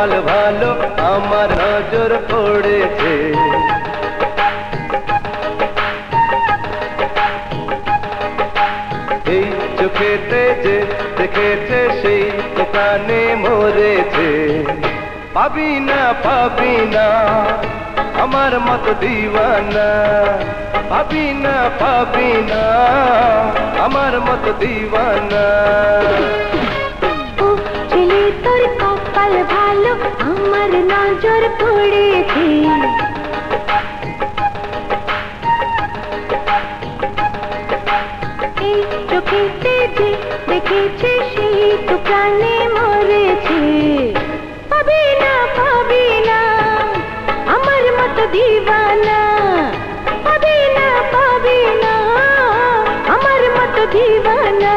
কপাল ভালো আমার নজর পড়েছে। এই চোখেতে যে দেখেছে সেই তো প্রাণে মরেছে। পাবি না পাবি না আমার মতো দিওয়ানা, পাবি না পাবি না আমার মতো দিওয়ানা। ও ছেলে তোর কপাল ভালো আমার নজর পড়েছে। এই চোখেতে যে দেখেছে সেই তো প্রাণে মরেছে। পাবি না আমার মতো দিওয়ানা, পাবি না আমার মতো দিওয়ানা।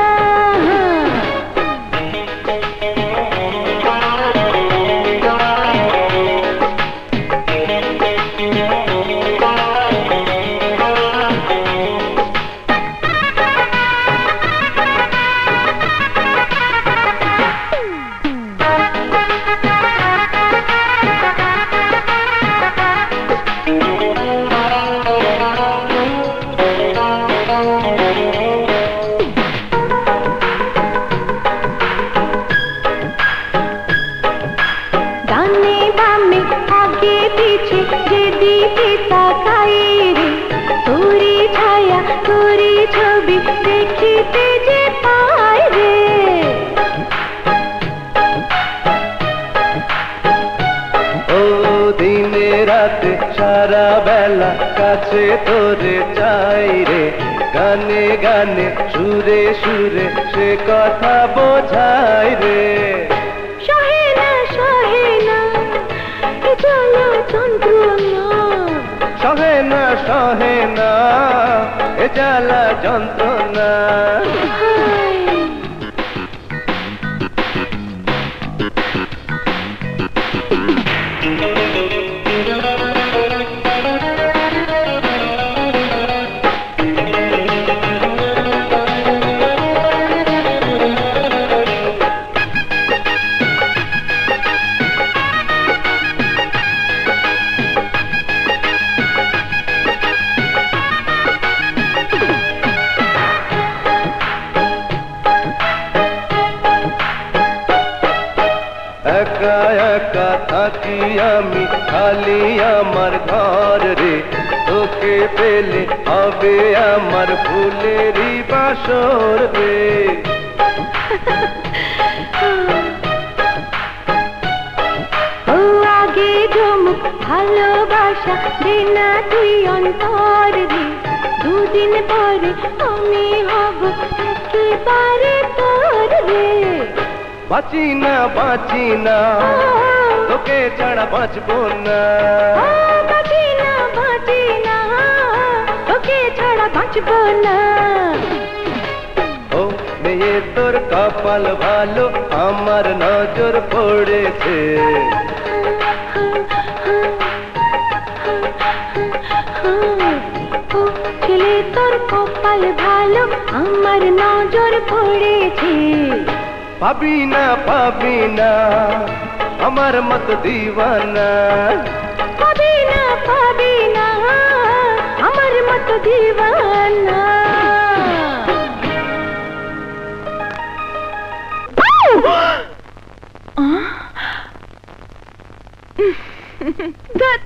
ডানে বামে আগে পিছে যেদিকে তাকাই রে, তোরি ছায়া তোরি ছবি দেখিতে যে পাই রে। ও দিনে রাতে সারা বেলা কাছে তোরে চাই রে, গানে গানে সুরে সুরে সে কথা বোঝাই রে। সহে না এ জ্বালা যন্ত্রণা, সহে না এ জ্বালা যন্ত্রণা। একা একা থাকি আমি খালি আমার ঘর রে, তোকে পেলে হবে আমার ফুলেরই বাসর রে। ও আগে জমুক ভালোবাসা দে না তুই অন্তর রে, দুদিন পরে আমি হব একেবারে তোর রে। বাঁচি না তোকে ছাড়া বাঁচবো না, বাঁচি না তোকে ছাড়া বাঁচবো না। ও মেয়ে তোর কপাল ভালো আমার নজর পড়েছে। ও ছেলে তোর কপাল ভালো আমার নজর পড়েছে। পাবি না আমার মতো দিওয়ানা, পাবি না আমার মতো দিওয়ানা। That